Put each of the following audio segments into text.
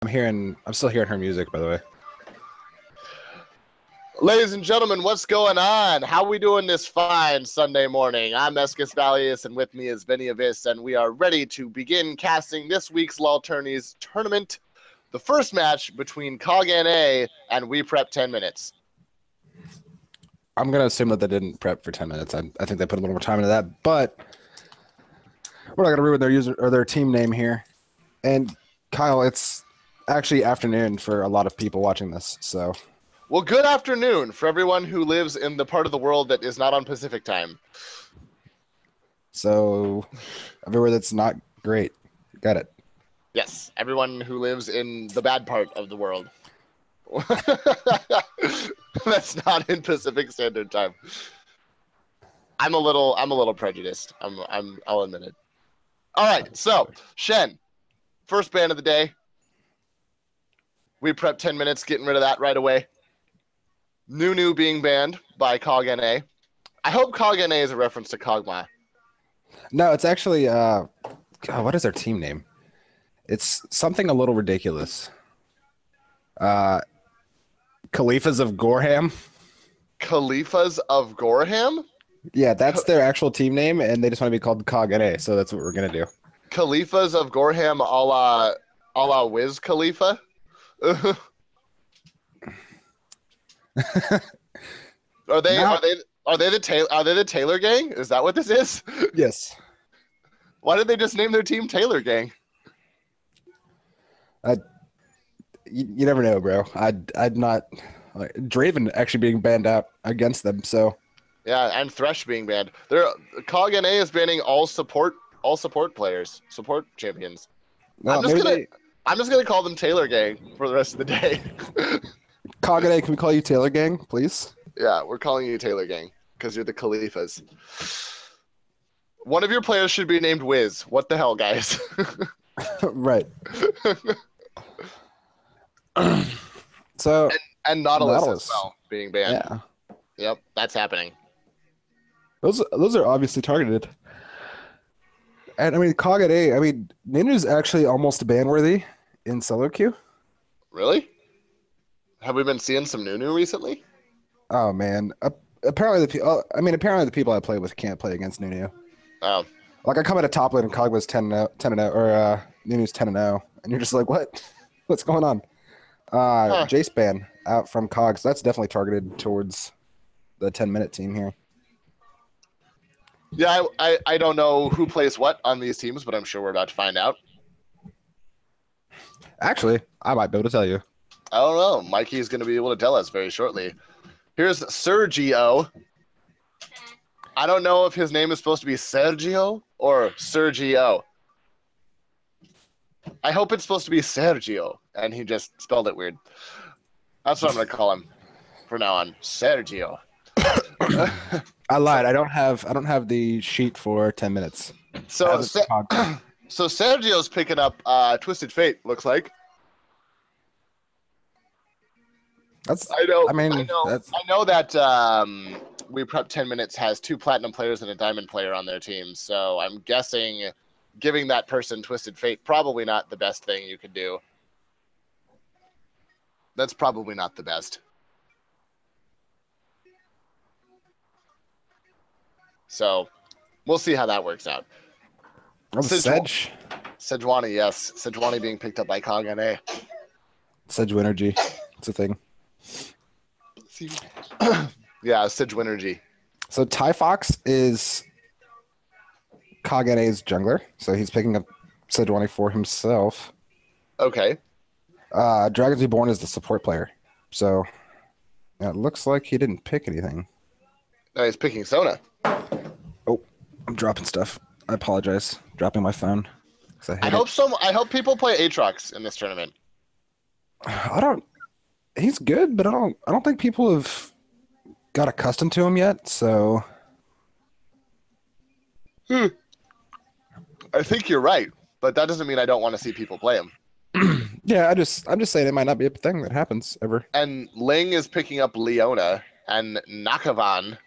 I'm still hearing her music, by the way. Ladies and gentlemen, what's going on? How are we doing this fine Sunday morning? I'm Eskis Valius, and with me is Vinny Avis, and we are ready to begin casting this week's LoL Tourneys tournament. The first match between KOG NA and We Prep 10 Minutes. I'm going to assume that they didn't prep for 10 minutes. I think they put a little more time into that, but we're not going to ruin their user or their team name here. And Kyle, it's actually afternoon for a lot of people watching this, so... Well, good afternoon for everyone who lives in the part of the world that is not on Pacific time. So, everywhere that's not great. Got it. Yes, everyone who lives in the bad part of the world. That's not in Pacific Standard Time. I'm a little prejudiced. I'll admit it. All right, so Shen, first ban of the day. We prep 10 minutes, getting rid of that right away. Nunu being banned by KOG NA. I hope KOG NA is a reference to KOG NA. No, it's actually God, what is their team name? It's something a little ridiculous. Khalifas of Gorham. Khalifas of Gorham? Yeah, that's their actual team name, and they just want to be called KOG NA, so that's what we're gonna do. Khalifas of Gorham, a la Wiz Khalifa. Are they the Taylor Gang? Is that what this is? Yes. Why did they just name their team Taylor Gang? You never know, bro. I'd not like Draven actually being banned out against them. So yeah, and Thresh being banned. KOG NA is banning all support players, support champions. No, I'm just gonna call them Taylor Gang for the rest of the day. KOG NA, can we call you Taylor Gang, please? Yeah, we're calling you Taylor Gang because you're the Khalifas. One of your players should be named Wiz. What the hell, guys? Right. So and Nautilus as well being banned. Yeah. Yep, that's happening. Those are obviously targeted. And I mean KOG NA, I mean Nunu's actually almost ban worthy in solo queue. Really? Have we been seeing some Nunu recently? Oh man. Apparently the people I play with can't play against Nunu. Oh. Like I come at a top lane and KOG was 10-0 or Nunu's 10-0 and you're just like, what? What's going on? Jace ban out from KOG, so that's definitely targeted towards the 10-minute team here. Yeah, I don't know who plays what on these teams, but I'm sure we're about to find out. Actually, I might be able to tell you. I don't know. Mikey's going to be able to tell us very shortly. Here's Sergio. I don't know if his name is supposed to be Sergio or Sergio. I hope it's supposed to be Sergio, and he just spelled it weird. That's what I'm going to call him from now on. Sergio. I lied. I don't have the sheet for 10 minutes. So Sergio's picking up Twisted Fate, looks like. I know that We Prep 10 Minutes has 2 platinum players and a diamond player on their team, so I'm guessing giving that person Twisted Fate probably not the best thing you could do. That's probably not the best. So we'll see how that works out. Sejuani, yes. Sejuani being picked up by KOG NA. Sejuani. It's a thing. Yeah, Sejuani. So Ty Fox is KOG NA's jungler, so he's picking up Sejuani for himself. Okay. Dragons Reborn is the support player. So yeah, it looks like he didn't pick anything. No, he's picking Sona. Oh, I'm dropping stuff. I apologize. Dropping my phone. I hope people play Aatrox in this tournament. He's good, but I don't think people have got accustomed to him yet, so I think you're right, but that doesn't mean I don't want to see people play him. Yeah, I'm just saying it might not be a thing that happens ever. And Ling is picking up Leona and Nocturne.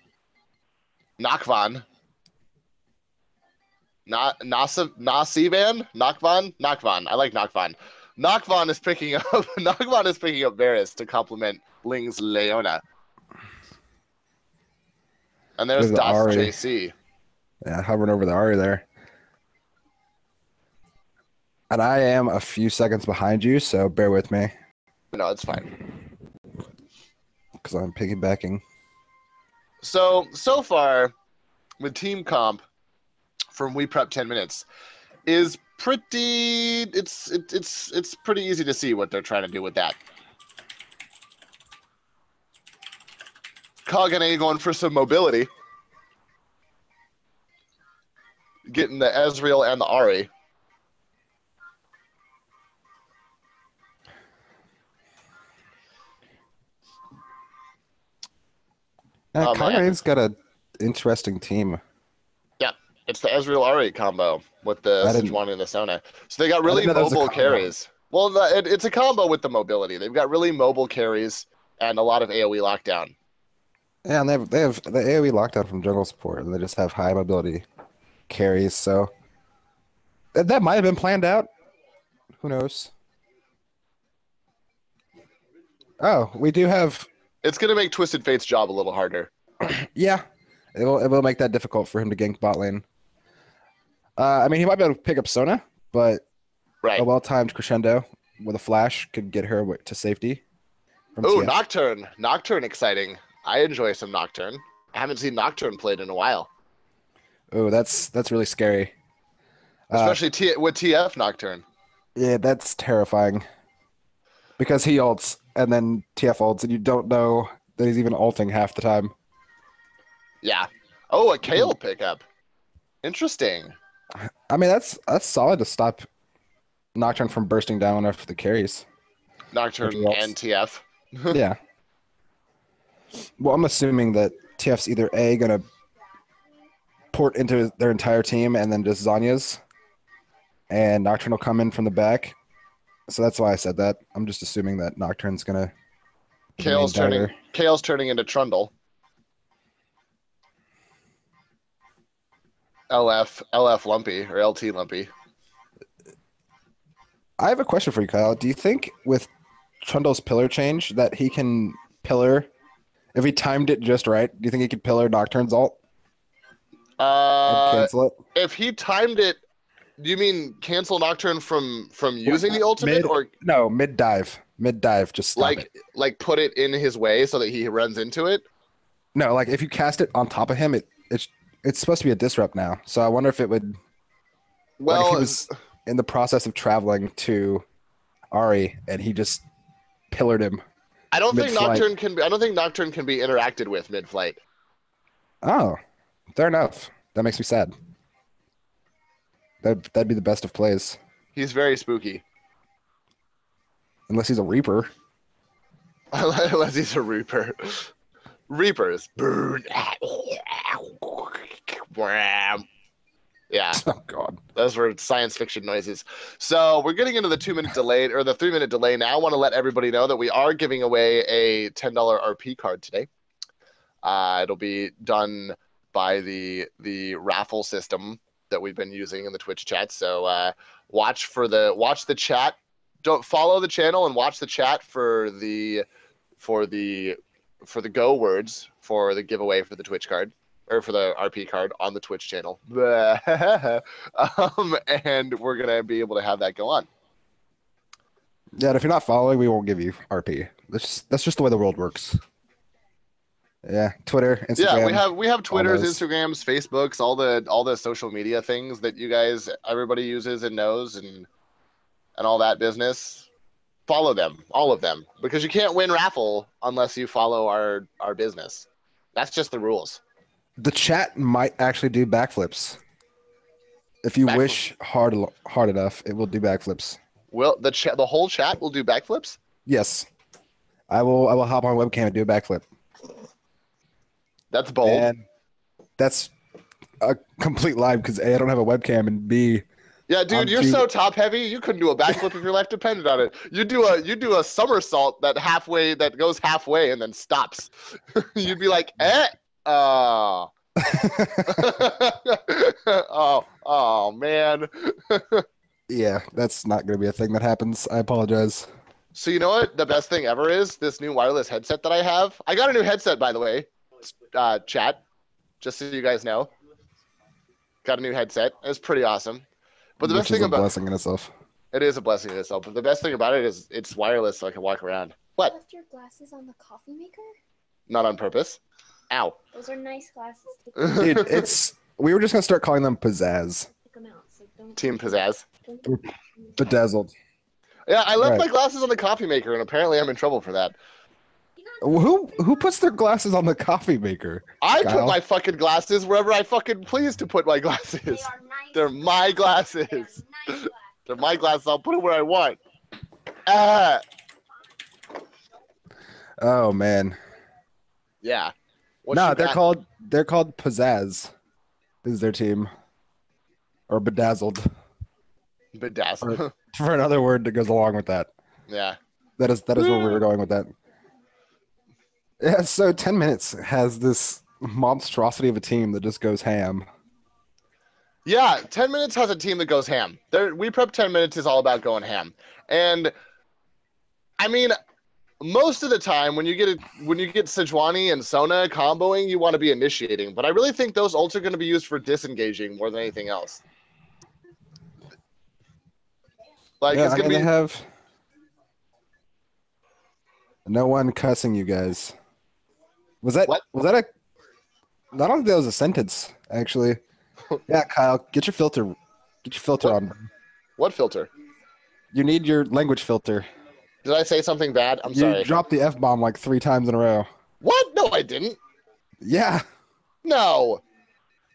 Nasivan? Nocvan? I like Nocvan. Knockvon is picking up Knockvon is picking up Varus to complement Ling's Leona. And there's The Das Ahri. JC. Yeah, hovering over the Ahri there. And I am a few seconds behind you, so bear with me. No, it's fine. Because I'm piggybacking. So far, with team comp from We Prep 10 Minutes is pretty. It's pretty easy to see what they're trying to do with that. KOG NA going for some mobility, getting the Ezreal and the Ahri. KOG NA's got an interesting team. Yeah, it's the Ezreal Ahri combo with the Sejuani and the Sona. So they got really mobile carries. Well, it's a combo with the mobility. They've got really mobile carries and a lot of AoE lockdown. Yeah, and they have the AoE lockdown from jungle support, and they just have high mobility carries. So that might have been planned out. Who knows? Oh, we do have. It's gonna make Twisted Fate's job a little harder. Yeah, it will make that difficult for him to gank bot lane. I mean, he might be able to pick up Sona, but a well-timed crescendo with a flash could get her to safety. Oh, Nocturne! Nocturne, exciting. I enjoy some Nocturne. I haven't seen Nocturne played in a while. Oh, that's really scary. Especially with TF Nocturne. Yeah, that's terrifying. Because he ults, and then TF ults, and you don't know that he's even ulting half the time. Yeah. Oh, a Kale pickup. Interesting. I mean, that's solid to stop Nocturne from bursting down after the carries. Nocturne and TF. Yeah. Well, I'm assuming that TF's either A, going to port into their entire team and then just Zanya's, and Nocturne will come in from the back. So that's why I said that. I'm just assuming that Nocturne's going to... Kale's turning into Trundle. LF Lumpy, or LT Lumpy. I have a question for you, Kyle. Do you think with Trundle's pillar change that he can pillar... If he timed it just right, do you think he could pillar Nocturne's ult? And cancel it? If he timed it, do you mean cancel Nocturne from using the ultimate, or no, mid dive, just stop it. Like put it in his way so that he runs into it? No, like if you cast it on top of him, it's supposed to be a disrupt now. So I wonder if it would. Well, like if he was in the process of traveling to Ahri and he just pillared him. I don't think Nocturne can be interacted with mid-flight. Oh, fair enough. That makes me sad. That'd be the best of plays. He's very spooky. Unless he's a Reaper. Unless he's a Reaper. Reapers. Yeah. Oh God. Those were science fiction noises. So we're getting into the 2-minute delay, or the 3-minute delay now. I want to let everybody know that we are giving away a $10 RP card today. It'll be done by the raffle system that we've been using in the Twitch chat. So watch the chat. Don't follow the channel and watch the chat for the go words for the giveaway for the Twitch card. Or for the RP card on the Twitch channel. And we're going to be able to have that go on. Yeah, and if you're not following, we won't give you RP. That's just the way the world works. Yeah, Twitter, Instagram. Yeah, we have Twitters, Instagrams, Facebooks, all the social media things that everybody uses and knows and all that business. Follow them, all of them, because you can't win raffle unless you follow our business. That's just the rules. The chat might actually do backflips. If you wish hard enough, it will do backflips. Will the whole chat will do backflips? Yes. I will hop on webcam and do a backflip. That's bold. And that's a complete lie because A, I don't have a webcam, and B, yeah, dude, you're so top heavy. You couldn't do a backflip if your life depended on it. You do a somersault that goes halfway and then stops. You'd be like, eh. Oh, oh man. Yeah, that's not going to be a thing that happens. I apologize. So you know what the best thing ever is? This new wireless headset that I have. I got a new headset, by the way. Chat, just so you guys know. Got a new headset. It's pretty awesome. But the best thing about blessing in itself. It is a blessing in itself. But the best thing about it is it's wireless, so I can walk around. What? Left your glasses on the coffee maker? Not on purpose. Ow. Those are nice glasses. Dude, it's. We were just gonna start calling them pizzazz. Take them out, so don't. Team Pizzazz. Bedazzled. Yeah, I left my glasses on the coffee maker, and apparently I'm in trouble for that. Who puts their glasses on the coffee maker? I Kyle? put my fucking glasses wherever I fucking please to put my glasses. They are nice. They're my glasses. They are nice glasses. They're my glasses. I'll put them where I want. Ah. Oh man. Yeah. No, they're called Pizzazz. Is their team, or Bedazzled? Bedazzled. For another word that goes along with that. Yeah. That is where we were going with that. Yeah. So 10 minutes has this monstrosity of a team that just goes ham. Yeah, 10 minutes has a team that goes ham. We prep 10 minutes is all about going ham. And I mean, most of the time when you get Sejuani and Sona comboing, you want to be initiating. But I really think those ults are going to be used for disengaging more than anything else. Like Yeah, it's going to be have no one cussing you guys. Was that What? Was that a? I don't think that was a sentence actually. Yeah, Kyle, get your filter on. What filter? You need your language filter. Did I say something bad? I'm sorry. You dropped the F-bomb like 3 times in a row. What? No, I didn't. Yeah. No.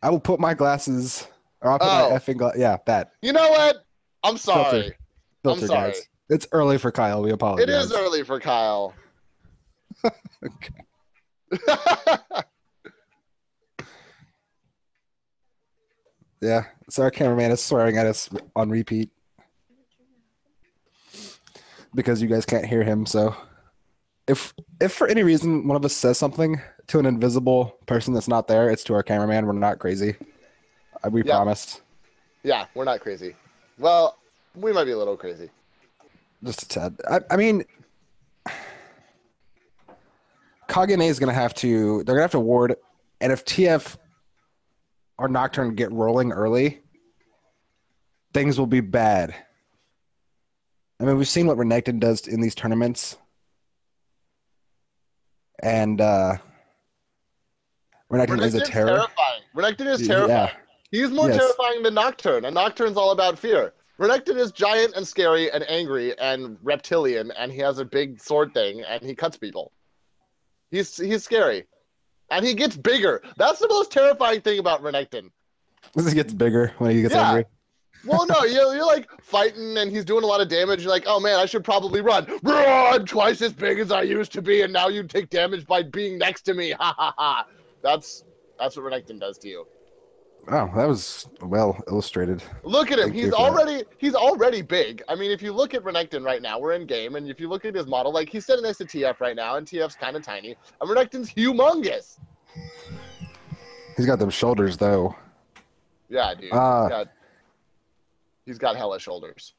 I will put my glasses. Or I'll put my effing glass. Yeah, that. You know what? I'm sorry. Filter, I'm sorry. guys. It's early for Kyle. We apologize. It is early for Kyle. Yeah. So our cameraman is swearing at us on repeat. Because you guys can't hear him, so if for any reason one of us says something to an invisible person that's not there, it's to our cameraman. We're not crazy. We promised. Yeah, we're not crazy. Well, we might be a little crazy. Just a tad. I mean, KOG NA is going to have to. They're going to have to ward, and if TF or Nocturne get rolling early, things will be bad. I mean, we've seen what Renekton does in these tournaments. And Renekton is a terror. Terrifying. Renekton is terrifying. Yeah. He's more terrifying than Nocturne, and Nocturne's all about fear. Renekton is giant and scary and angry and reptilian, and he has a big sword thing, and he cuts people. He's scary. And he gets bigger. That's the most terrifying thing about Renekton. He gets bigger when he gets angry. Well, no, you're like fighting and he's doing a lot of damage. You're like, oh man, I should probably run. I'm twice as big as I used to be, and now you take damage by being next to me. Ha ha ha. That's what Renekton does to you. Oh, that was well illustrated. Look at him. He's already big. I mean, if you look at Renekton right now, we're in game, and if you look at his model, like he's sitting next to TF right now, and TF's kind of tiny, and Renekton's humongous. He's got them shoulders though. Yeah, dude. He's got hella shoulders.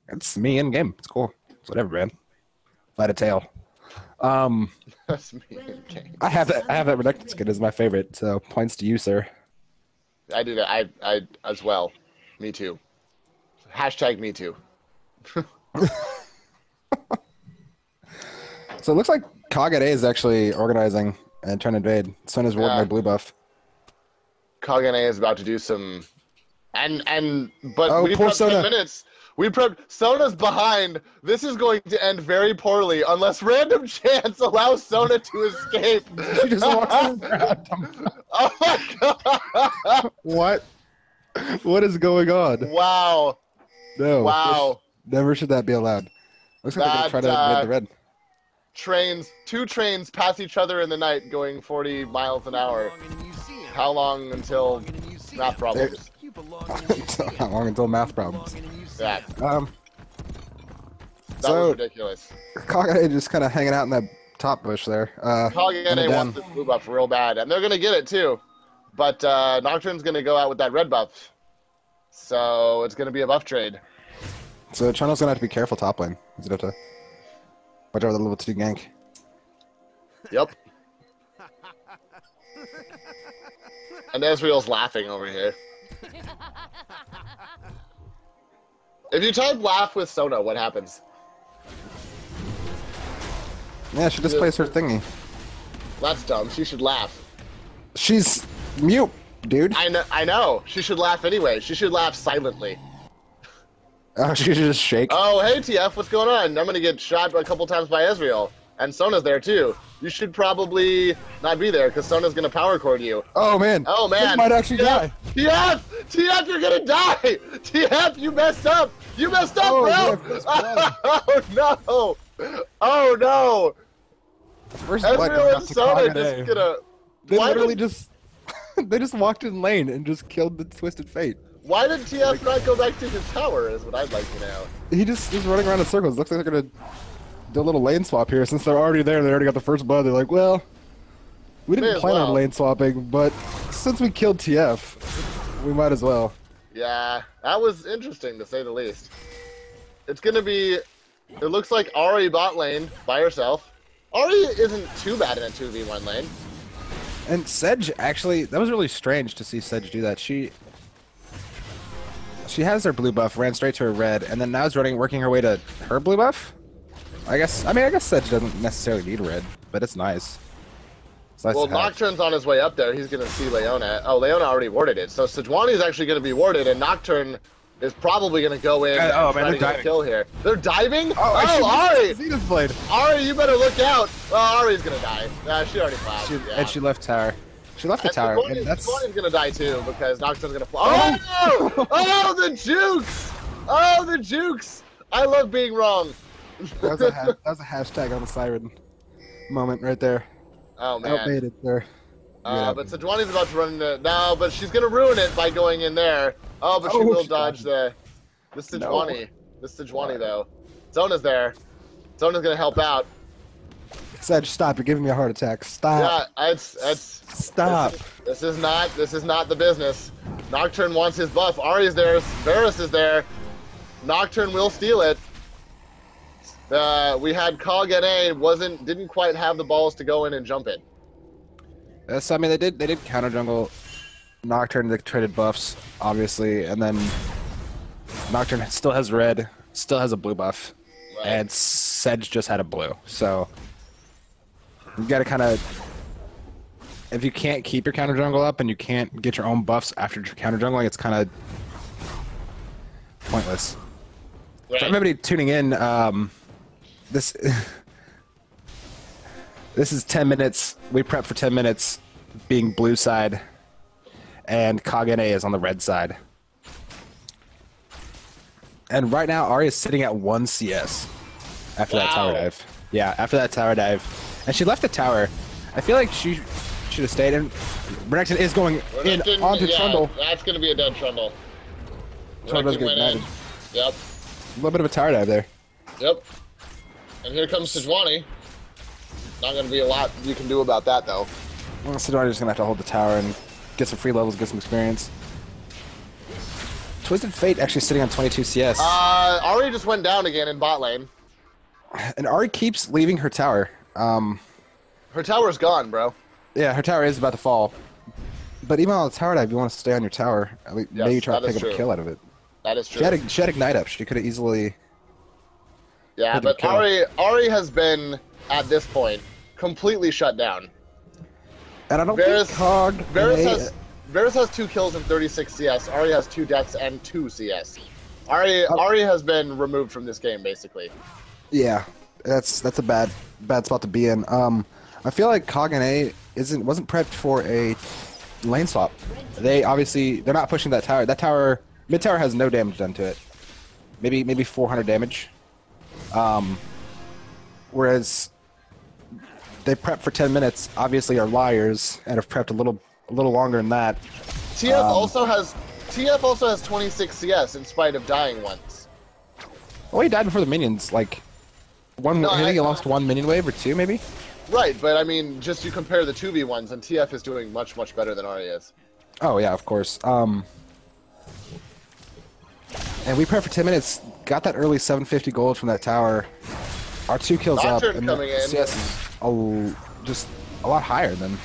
It's me in game. It's cool. It's whatever, man. Light a tail. That's me in game. I have that Renekton skin as my favorite, so points to you, sir. I do that. I as well. Me too. Hashtag me too. So it looks like KOG NA is actually organizing and trying to invade. Sona's warding my blue buff. KOG NA is about to do some, but Oh, we poor prepped Sona. 10 minutes. We prepped. Sona's behind. This is going to end very poorly unless random chance allows Sona to escape. She just walks in and grabbed him. Oh my god! What? What is going on? Wow! No. Wow! Never should that be allowed. Looks like they're trying to invade the red. Two trains pass each other in the night going 40 miles an hour. How long until math problems? How long until math problems? Yeah. That was ridiculous. KOG NA just kind of hanging out in that top bush there. KOG NA wants this blue buff real bad, and they're gonna get it too. But Nocturne's gonna go out with that red buff. So it's gonna be a buff trade. So Trundle's gonna have to be careful top lane. He's gonna have to watch out with the level 2 gank. Yep. And Ezreal's laughing over here. If you type laugh with Sona, what happens? Yeah, she displays her thingy. That's dumb. She should laugh. She's mute, dude. I know. She should laugh anyway. She should laugh silently. Oh, she should just shake. Oh, hey TF, what's going on? I'm gonna get shot a couple times by Ezreal. And Sona's there too. You should probably not be there because Sona's gonna power chord you. Oh man. Oh man. This might actually die. TF! TF, you're gonna die! TF, you messed up! You messed up, bro! Oh no! Oh no! First blood Ezreal got and to Sona KOG NA. just gonna... They Why literally did- just they just walked in lane and just killed the Twisted Fate. Why did TF not go back to his tower is what I'd like to know. He just is running around in circles. Looks like they're gonna do a little lane swap here. Since they're already there, they already got the first blood. They're like, well, we May didn't as plan on well. lane swapping, but since we killed TF, we might as well. Yeah, that was interesting to say the least. It's gonna be... It looks like Ahri bot lane by herself. Ahri isn't too bad in a 2v1 lane. And Sedge, actually, that was really strange to see Sedge do that. She has her blue buff, ran straight to her red, and then now is working her way to her blue buff? I guess Sedge doesn't necessarily need red, but it's nice. It's nice Well, to have. Nocturne's on his way up there. He's gonna see Leona. Oh, Leona already warded it. So Sejuani is actually gonna be warded, and Nocturne is probably gonna go in and oh, man, try they're to get a diving. kill here. They're diving? Oh, Ahri! Zenith Blade. Ahri, you better look out. Well, Ahri's gonna die. She already flashed. Yeah. And she left tower. She left the tower, and that's... Sejuani's gonna die too because Nocturne's gonna fly. Oh! Oh, the jukes! Oh, the jukes! I love being wrong. That was a hashtag on the siren moment right there. Oh man. Outmade there. But Sejuani's about to run into... No, but she's gonna ruin it by going in there. Oh, but she will she dodge the Sejuani. The Sejuani, though. Zona's there. Zona's gonna help out. Sedge, stop! You're giving me a heart attack. Stop. Yeah, it's Stop. This is not the business. Nocturne wants his buff. Ahri's there. Varus is there. Nocturne will steal it. We had KOG NA didn't quite have the balls to go in and jump it. So, I mean, they did counter jungle Nocturne. They traded buffs, obviously, and then Nocturne still has red, still has a blue buff, Right. and Sedge just had a blue. So you got to kind of, if you can't keep your counter jungle up and you can't get your own buffs after counter jungling, it's kind of pointless. Right. For everybody tuning in, this this is 10 minutes. We prep for 10 minutes, being blue side, and KOG NA is on the red side. And right now, Ahri is sitting at 1 CS after that tower dive. Yeah, after that tower dive, and she left the tower. I feel like she should have stayed. And Renekton is going in onto Trundle. That's gonna be a dead Trundle. Trundle's Renekton getting went in. ignited. Yep. A little bit of a tower dive there. Yep. And here comes Sejuani. Not gonna be a lot you can do about that though. Well, Sejuani's gonna have to hold the tower and get some free levels, get some experience. Twisted Fate actually sitting on 22 CS. Ahri just went down again in bot lane. And Ahri keeps leaving her tower. Her tower's gone, bro. Yeah, her tower is about to fall. But even on the tower dive, you want to stay on your tower. At least Yes, maybe try to that is pick up a true. kill out of it. That is true. She had Ignite up. She could have easily... Yeah, Good but kill. Ahri has been, at this point, completely shut down. And I don't Varus- think KOG... Varus has 2 kills and 36 CS. Ahri has 2 deaths and 2 CS. Ahri has been removed from this game, basically. Yeah, that's a bad spot to be in. I feel like KOG NA wasn't prepped for a lane swap. They're not pushing that tower. That tower, mid tower has no damage done to it. Maybe 400 damage. Whereas they prep for 10 minutes. Obviously, are liars and have prepped a little longer than that. TF also has 26 CS in spite of dying once. Oh, he died before the minions. Like No, I think he lost 1 minion wave or 2, maybe. Right, but I mean, just you compare the 2v1s, and TF is doing much better than Ahri is. Oh yeah, of course. And we prepped for 10 minutes, got that early 750 gold from that tower. Our 2 kills Nocturne up, and coming in. CS is just a lot higher than...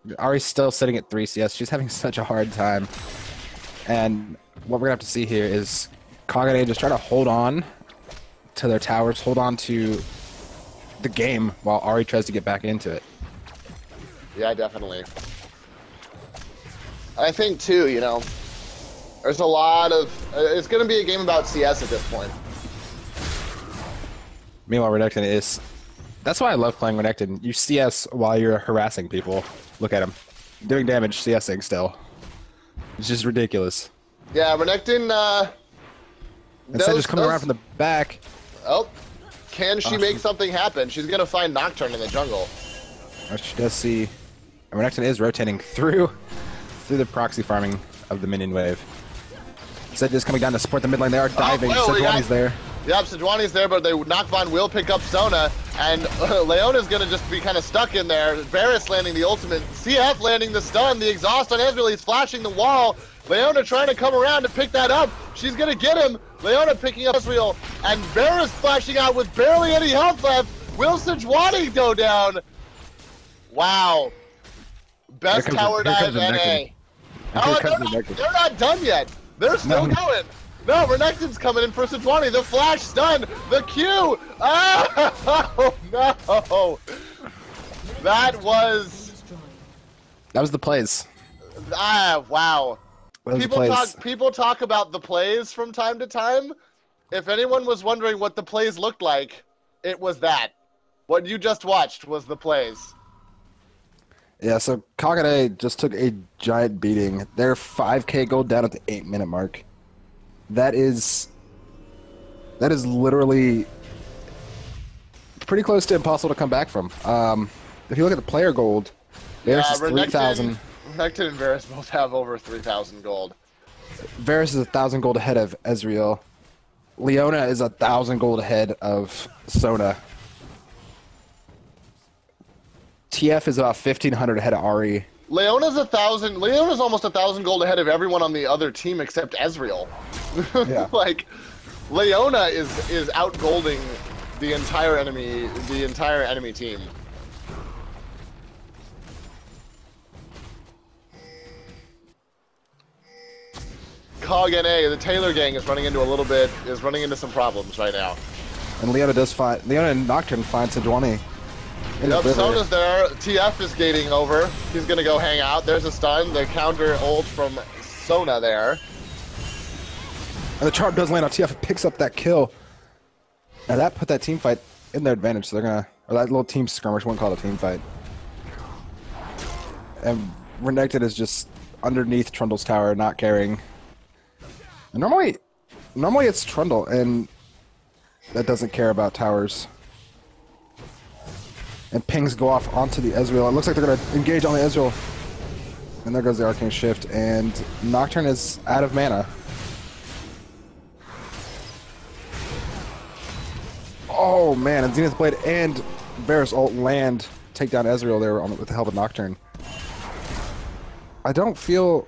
Ahri's still sitting at 3 CS. She's having such a hard time. And what we're going to have to see here is KOG NA just try to hold on to their towers, hold on to the game while Ahri tries to get back into it. Yeah, definitely. I think, too, you know, there's a lot of... it's going to be a game about CS at this point. Meanwhile, Renekton is... That's why I love playing Renekton. You CS while you're harassing people. Look at him. Doing damage, CSing still. It's just ridiculous. Yeah, Renekton, Instead of just coming around from the back... Oh, can she make something happen? She's going to find Nocturne in the jungle. She does see... Renekton is rotating through the proxy farming of the minion wave. Zed is coming down to support the mid lane. They are diving. Sejuani's there. Yep, Sejuani's there, but Nocturne will pick up Sona, and Leona's going to just be kind of stuck in there. Varus landing the ultimate, CF landing the stun, the exhaust on Ezreal, he's flashing the wall. Leona trying to come around to pick that up. She's going to get him. Leona picking up Ezreal, and Varus flashing out with barely any health left. Will Sejuani go down? Wow. Best tower dive NA. Oh, they're not done yet. They're still going. No, Renekton's coming in for Sejuani. The flash stun. The Q. Oh, no. That was the plays. Wow. That was People talk about the plays from time to time. If anyone was wondering what the plays looked like, it was that. What you just watched was the plays. Yeah, so KOG NA just took a giant beating. They're 5k gold down at the 8-minute mark. That is literally pretty close to impossible to come back from. If you look at the player gold, Varus is 3,000. Renekton and Varus both have over 3,000 gold. Varus is 1,000 gold ahead of Ezreal. Leona is 1,000 gold ahead of Sona. TF is about 1,500 ahead of Ahri. Leona's almost 1,000 gold ahead of everyone on the other team except Ezreal. Yeah. Like, Leona is outgolding the entire enemy team. KOG NA, the Taylor gang is running into some problems right now. And Leona and Nocturne find Sejuani. Yep, Sona's there. TF is gating over. He's gonna go hang out. There's a stun. The counter ult from Sona there. And the charm does land on TF. It picks up that kill. And that put that team fight in their advantage. So they're gonna, or that little team skirmish, one called a team fight. And Renekton is just underneath Trundle's tower, not caring. And normally it's Trundle, and that doesn't care about towers. And pings go off onto the Ezreal. It looks like they're going to engage on the Ezreal. And there goes the Arcane Shift. And Nocturne is out of mana. Oh, man. And Zenith Blade and Varus ult land. Take down Ezreal there with the help of Nocturne. I feel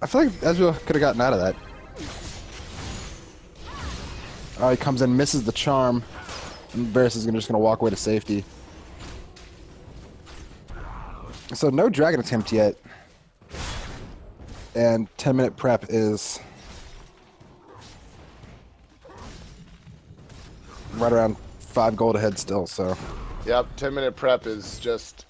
like Ezreal could have gotten out of that. He comes in, misses the charm. And Varus is just going to walk away to safety. So no dragon attempt yet, and 10-minute prep is right around 5 gold ahead still, so. Yep, 10-minute prep is just,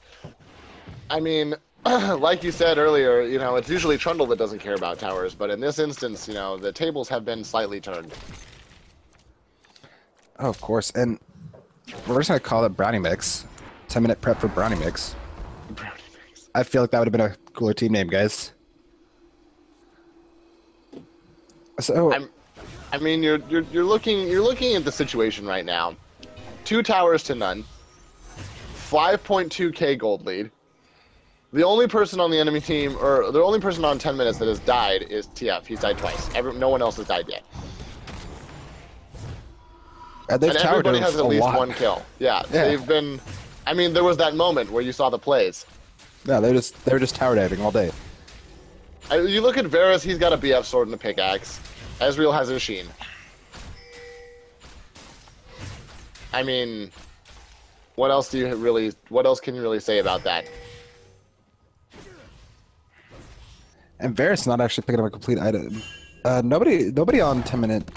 I mean, like you said earlier, you know, it's usually Trundle that doesn't care about towers, but in this instance, you know, the tables have been slightly turned. Oh, of course, and we're just going to call it Brownie Mix. 10-minute prep for Brownie Mix. I feel like that would have been a cooler team name, guys. So I mean, you're looking at the situation right now. 2 towers to none. 5.2k gold lead. The only person on the enemy team, or the only person on 10 minutes that has died is TF. He's died twice. No one else has died yet. And everybody has at least 1 kill. Yeah, they've been. I mean, there was that moment where you saw the plays. No, they were just tower diving all day. You look at Varus, he's got a BF sword and a pickaxe. Ezreal has a Sheen. I mean, what else can you really say about that? And Varus not actually picking up a complete item. Nobody on 10-minute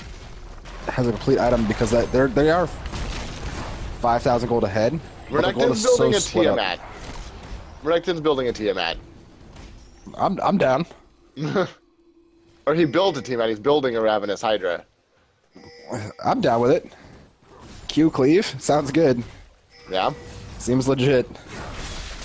has a complete item because they are 5,000 gold ahead. Renekton's building a Tiamat. Renekton's building a Tiamat. I'm down. Or he built a Tiamat. He's building a Ravenous Hydra. I'm down with it. Q cleave sounds good. Yeah. Seems legit.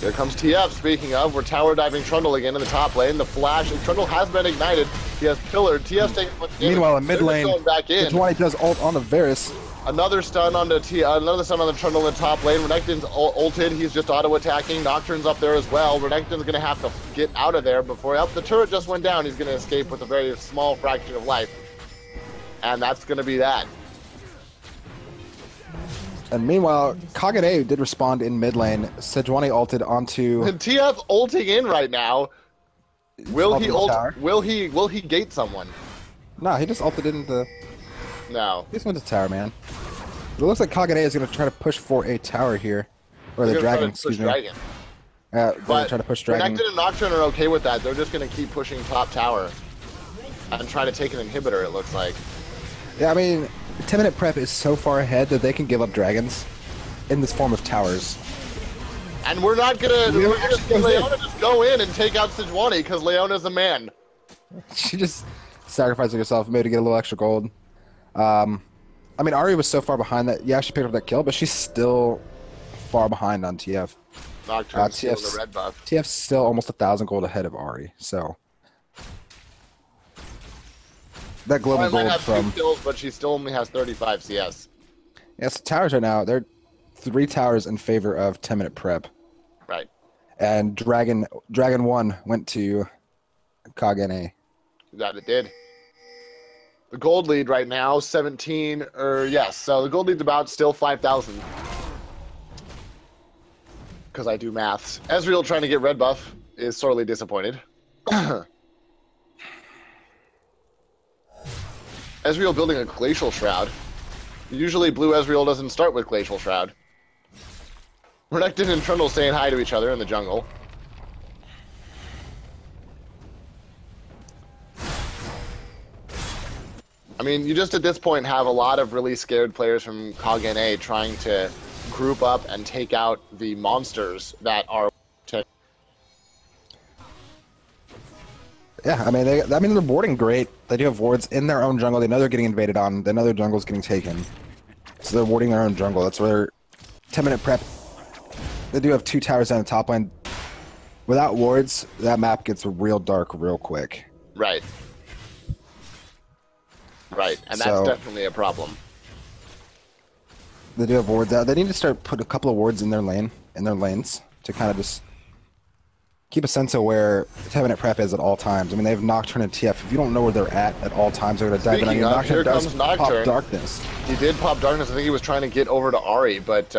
Here comes TF. Speaking of, we're tower diving Trundle again in the top lane. The flash. Trundle has been ignited. He has pillared. TF's taking much damage. Meanwhile, in mid lane, Sejuani does ult on the Varus. Another stun on the Trundle in the top lane. Renekton's ulted. He's just auto attacking. Nocturne's up there as well. Renekton's gonna have to get out of there before the turret just went down. He's gonna escape with a very small fraction of life, and that's gonna be that. And meanwhile, KOG NA did respond in mid lane. Sejuani ulted onto. And TF ulting in right now. Will he ult? Tower. Will he gate someone? No, he just ulted into. No. He just went to tower, man. It looks like KOG NA is going to try to push for a tower here. Or the dragon, excuse me. Dragon. They're going to try to push dragon. Renekton and Nocturne are okay with that. They're just going to keep pushing top tower. And try to take an inhibitor, it looks like. Yeah, I mean, 10-minute prep is so far ahead that they can give up dragons in this form of towers. And we're not going to... Leona just go in and take out Sejuani because Leona's a man. She just sacrificing herself maybe to get a little extra gold. I mean, Ahri was so far behind that, yeah, she picked up that kill, but she's still far behind on TF. Nocturne's still in the red buff. TF's still almost 1,000 gold ahead of Ahri, so... That global might gold have from... 2 kills, but she still only has 35 CS. Yes, towers right now, they're 3 towers in favor of 10-minute prep. Right. And Dragon 1 went to KOG NA. That it did. The gold lead right now, 17, yes, so the gold lead's about still 5,000. Because I do maths. Ezreal trying to get red buff is sorely disappointed. Ezreal building a Glacial Shroud. Usually blue Ezreal doesn't start with Glacial Shroud. Renekton and Trundle saying hi to each other in the jungle. I mean, you just at this point have a lot of really scared players from KOG NA trying to group up and take out the monsters that are... Yeah, I mean, they're boarding great. They do have wards in their own jungle. They know they're getting invaded on. They know their jungle's getting taken. So they're warding their own jungle. That's where 10-minute prep. They do have 2 towers down the top lane. Without wards, that map gets real dark real quick. Right. Right, and that's definitely a problem. They do have wards out. They need to put a couple of wards in their lanes to kind of just keep a sense of where 10-minute prep is at all times. I mean, they have Nocturne and TF. If you don't know where they're at all times, they're going to dive in on you. Nocturne does pop darkness. He did pop darkness. I think he was trying to get over to Ahri, but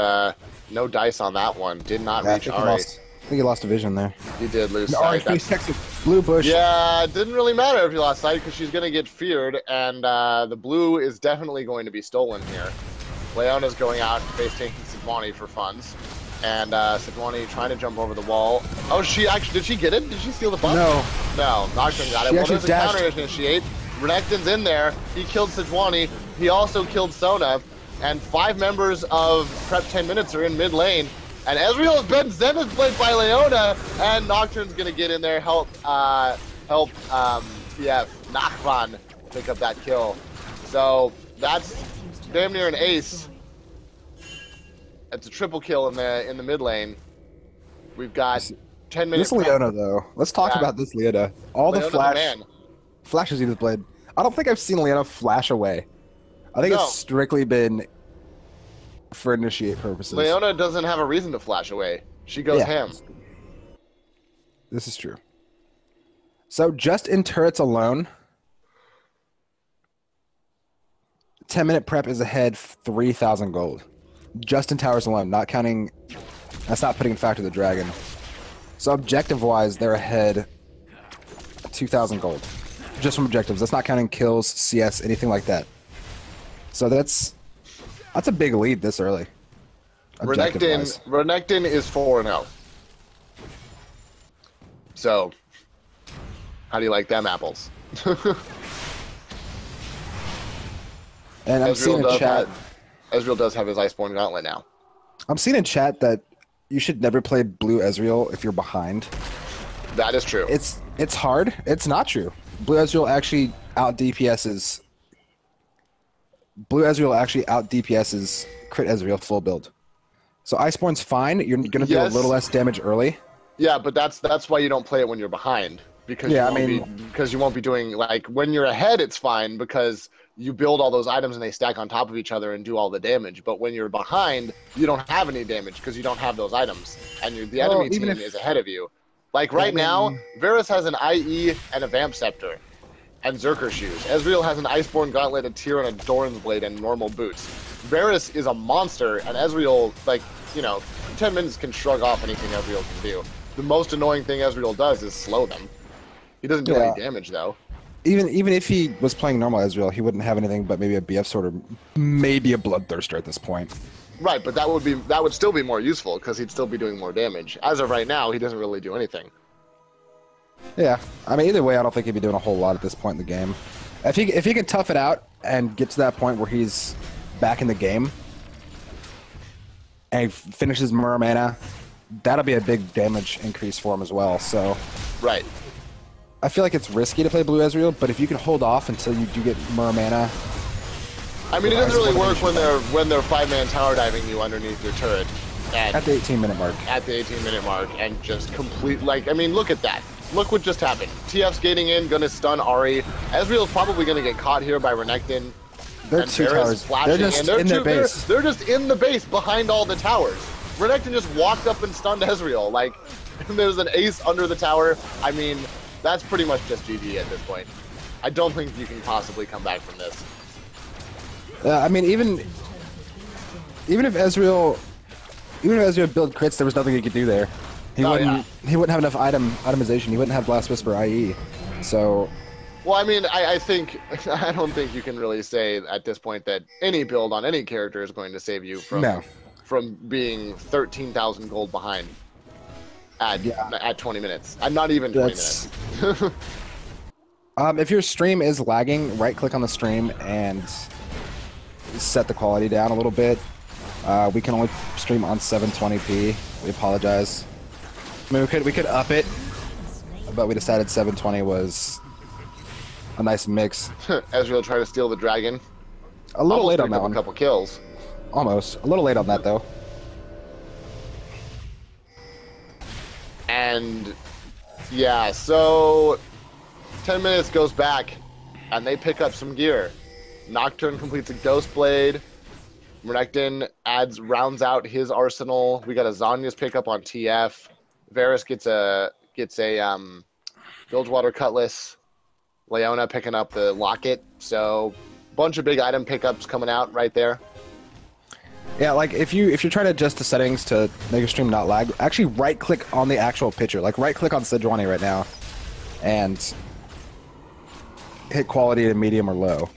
no dice on that one. Did not reach Ahri. I think he lost a vision there. He did lose Ahri sight. face Texas. Blue bush. Yeah, it didn't really matter if he lost sight because she's going to get feared, and the blue is definitely going to be stolen here. Leona's going out face taking Sejuani for funds. And Sejuani trying to jump over the wall. Oh, did she get it? Did she steal the buff? No, Nocturne got it. Well, there's a counter initiate. Renekton's in there. He killed Sejuani. He also killed Sona. And 5 members of Prep 10 minutes are in mid lane. And Ezreal has been Zenith played by Leona. And Nocturne's going to get in there, help TF Nachvan pick up that kill. So that's damn near an ace. It's a triple kill in the mid lane. We've got 10 minutes. This Leona, though. Let's talk about this Leona. All the flashes he just played. I don't think I've seen Leona flash away. I think it's strictly been for initiate purposes. Leona doesn't have a reason to flash away. She goes ham. This is true. So just in turrets alone, 10-minute prep is ahead 3,000 gold. Just in towers alone, not counting... That's not putting in factor the dragon. So objective-wise, they're ahead 2,000 gold. Just from objectives. That's not counting kills, CS, anything like that. So that's a big lead this early. Renekton is 4-0. So, how do you like them apples? And I'm seeing in chat. Ezreal does have his Iceborne Gauntlet now. I'm seeing in chat that you should never play blue Ezreal if you're behind. That is true. It's hard. It's not true. Blue Ezreal actually out DPS's crit Ezreal full build. So Iceborne's fine. You're gonna do a little less damage early. Yeah, but that's why you don't play it when you're behind. Because because you won't be doing, like, when you're ahead it's fine because you build all those items and they stack on top of each other and do all the damage. But when you're behind, you don't have any damage because you don't have those items. And the enemy team is ahead of you. Like right now, Varus has an IE and a Vamp Scepter and Zerker shoes. Ezreal has an Iceborne Gauntlet, a Tear, and a Doran's Blade and normal boots. Varus is a monster, and Ezreal, like, 10 minutes can shrug off anything Ezreal can do. The most annoying thing Ezreal does is slow them. He doesn't do any damage, though. Even if he was playing normal Ezreal, he wouldn't have anything but maybe a BF Sword or maybe a Bloodthirster at this point. Right, but that would still be more useful because he'd still be doing more damage. As of right now, he doesn't really do anything. Yeah, I mean, either way, I don't think he'd be doing a whole lot at this point in the game. If he can tough it out and get to that point where he's back in the game and he finishes Muramana, that'll be a big damage increase for him as well. So, right. I feel like it's risky to play blue Ezreal, but if you can hold off until you do get Muramana. I mean, it doesn't really work when they're 5-man tower diving you underneath your turret. At the 18-minute mark. At the 18-minute mark, and just complete, like, I mean, look at that. Look what just happened. TF's skating in, gonna stun Ahri. Ezreal's probably gonna get caught here by Renekton. They're two towers. They're just in their base. They're just in the base behind all the towers. Renekton just walked up and stunned Ezreal. Like, there's an ace under the tower. I mean, that's pretty much just GG at this point. I don't think you can possibly come back from this. I mean, even if Ezreal build crits, there was nothing he could do there. He wouldn't have enough itemization. He wouldn't have Blast Whisper IE. So. Well, I mean, I don't think you can really say at this point that any build on any character is going to save you from being 13,000 gold behind at 20 minutes. And not even 20 minutes. If your stream is lagging, right-click on the stream and set the quality down a little bit. We can only stream on 720p. We apologize. I mean, we could up it, but we decided 720 was a nice mix. Ezreal tried to steal the dragon. A little late on that one. A couple kills. Almost. A little late on that, though. And, yeah, so 10 minutes goes back, and they pick up some gear. Nocturne completes a Ghost Blade. Renekton rounds out his arsenal. We got a Zhonya's pickup on TF. Varus gets a Bilgewater Cutlass. Leona picking up the Locket. So, bunch of big item pickups coming out right there. Yeah, like if you're trying to adjust the settings to make your stream not lag, actually right-click on the actual picture. Like right-click on Sejuani right now, and hit quality to medium or low.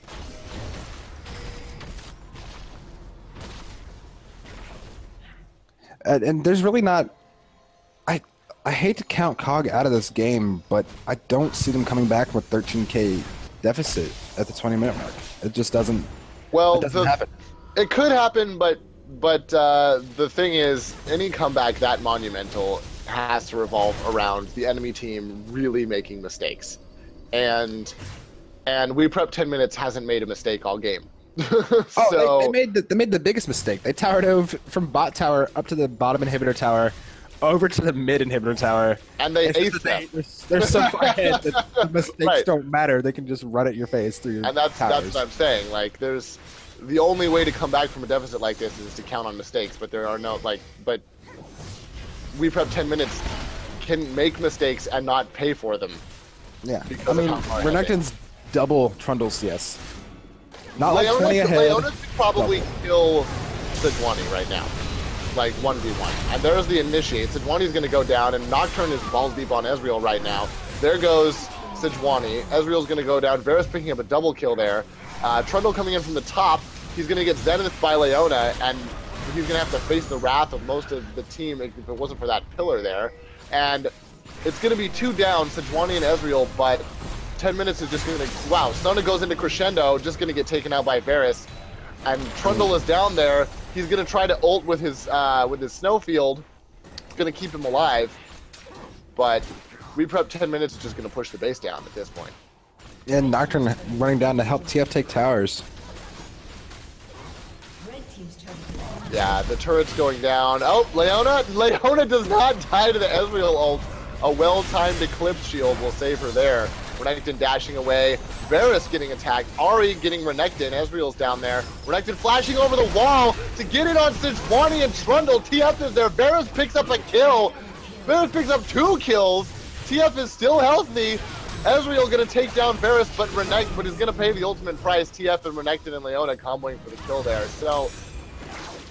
And there's really not. I hate to count KOG out of this game, but I don't see them coming back with 13k deficit at the 20-minute mark. It just doesn't. Well, it doesn't happen. It could happen, but the thing is, any comeback that monumental has to revolve around the enemy team really making mistakes, and We Prep 10 Minutes hasn't made a mistake all game. So, they made the biggest mistake. They towered over from bot tower up to the bottom inhibitor tower, over to the mid inhibitor tower, and they aced them. They're so far ahead that the mistakes don't matter. They can just run at your face through your that's towers. That's what I'm saying. Like, there's the only way to come back from a deficit like this is to count on mistakes, but there are no but We Prep 10 Minutes can make mistakes and not pay for them. Yeah, I mean, Renekton's double Trundle CS. Not like 20 ahead. Leona could probably kill Sejuani right now. Like 1v1. And there's the initiate. Sejuani's going to go down, and Nocturne is balls deep on Ezreal right now. There goes Sejuani. Ezreal's going to go down. Varus picking up a double kill there. Trundle coming in from the top. He's going to get zenithed by Leona, and he's going to have to face the wrath of most of the team if it wasn't for that pillar there. And it's going to be 2 down, Sejuani and Ezreal, but 10 minutes is just going to... Wow, Sona goes into crescendo, just going to get taken out by Varus. And Trundle is down there. He's going to try to ult with his snowfield. It's going to keep him alive. But we prep 10 minutes is just going to push the base down at this point. And Nocturne running down to help TF take towers. Yeah, the turret's going down. Oh, Leona does not die to the Ezreal ult. A well-timed Eclipse shield will save her there. Renekton dashing away. Varus getting attacked. Ahri getting Renekton. Ezreal's down there. Renekton flashing over the wall to get it on Sejuani and Trundle. TF is there. Varus picks up a kill. Varus picks up 2 kills. TF is still healthy. Ezreal gonna take down Varus, but is gonna pay the ultimate price. TF and Renekton and Leona comboing for the kill there. So,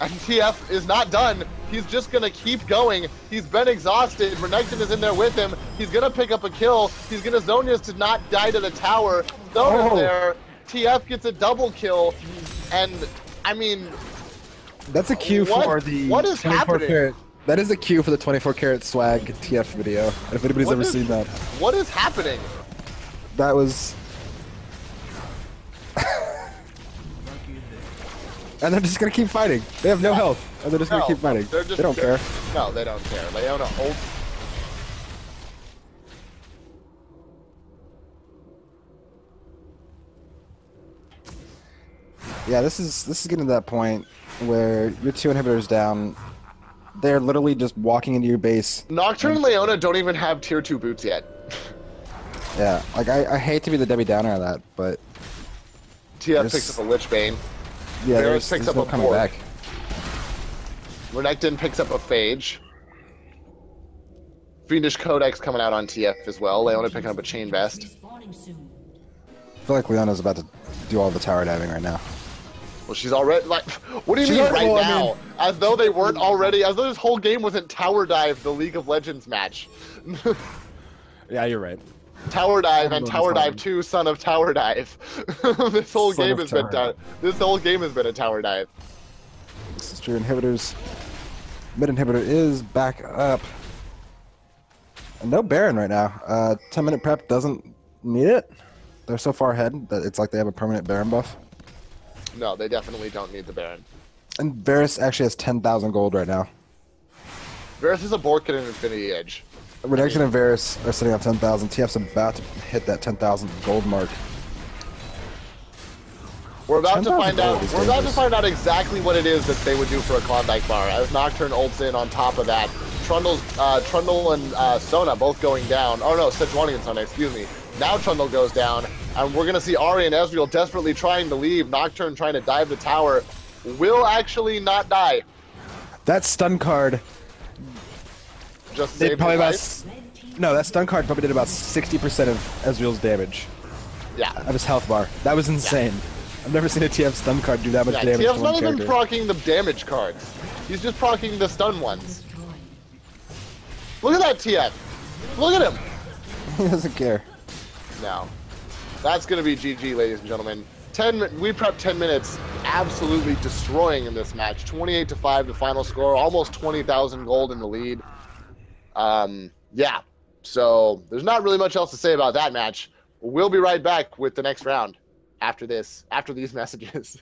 and TF is not done. He's just gonna keep going. He's been exhausted. Renekton is in there with him. He's gonna pick up a kill. He's gonna Zonius to not die to the tower. Zona's there. TF gets a double kill. And, I mean... That's a cue for the... What is happening? Carat. That is a cue for the 24 karat swag TF video. If anybody's ever seen that. What is happening? That was... And they're just gonna keep fighting. They have no health, and they're just gonna keep fighting. They don't care. No, they don't care. Leona ult. Yeah, this is getting to that point where your 2 inhibitors down. They're literally just walking into your base. Nocturne and Leona don't even have tier 2 boots yet. Yeah, like I hate to be the Debbie Downer of that, but TF picks up a Lich Bane. Yeah, Varus picks up no a coming Borg. back. Renekton picks up a Phage. Fiendish Codex coming out on TF as well. Leona picking up a Chain Vest. I feel like Leona's about to do all the tower diving right now. Well, she's already like. What do you mean right now? As though they weren't already. As though this whole game wasn't Tower Dive, the League of Legends match. Yeah, you're right. Tower Dive and Tower Dive 2, Son of Tower Dive. This whole game has been This whole game has been a Tower Dive. Sister inhibitors. Mid inhibitor is back up. And no Baron right now. 10-minute prep doesn't need it. They're so far ahead that it's like they have a permanent Baron buff. No, they definitely don't need the Baron. And Varus actually has 10,000 gold right now. Varus is a Bork at an Infinity Edge. Renekton and Varus are sitting on 10,000. TF's about to hit that 10,000 gold mark. We're about to find out. We're about to find out exactly what it is that they would do for a Klondike bar. As Nocturne ults in on top of that, Trundle and Sona both going down. Oh no, Sejuani and Sona, excuse me. Now Trundle goes down, and we're gonna see Ahri and Ezreal desperately trying to leave. Nocturne trying to dive the tower. Will actually not die. That stun card. Just Did saved probably his about life. no, that stun card probably did about 60% of Ezreal's damage. Yeah. Of his health bar. That was insane. Yeah. I've never seen a TF stun card do that much damage TF's to one not even character. proccing the damage cards. He's just proccing the stun ones. Look at that TF. Look at him. He doesn't care. No. That's going to be GG, ladies and gentlemen. We prepped 10 minutes, absolutely destroying in this match. 28-5 the final score, almost 20,000 gold in the lead. Yeah, so there's not really much else to say about that match. We'll be right back with the next round after these messages.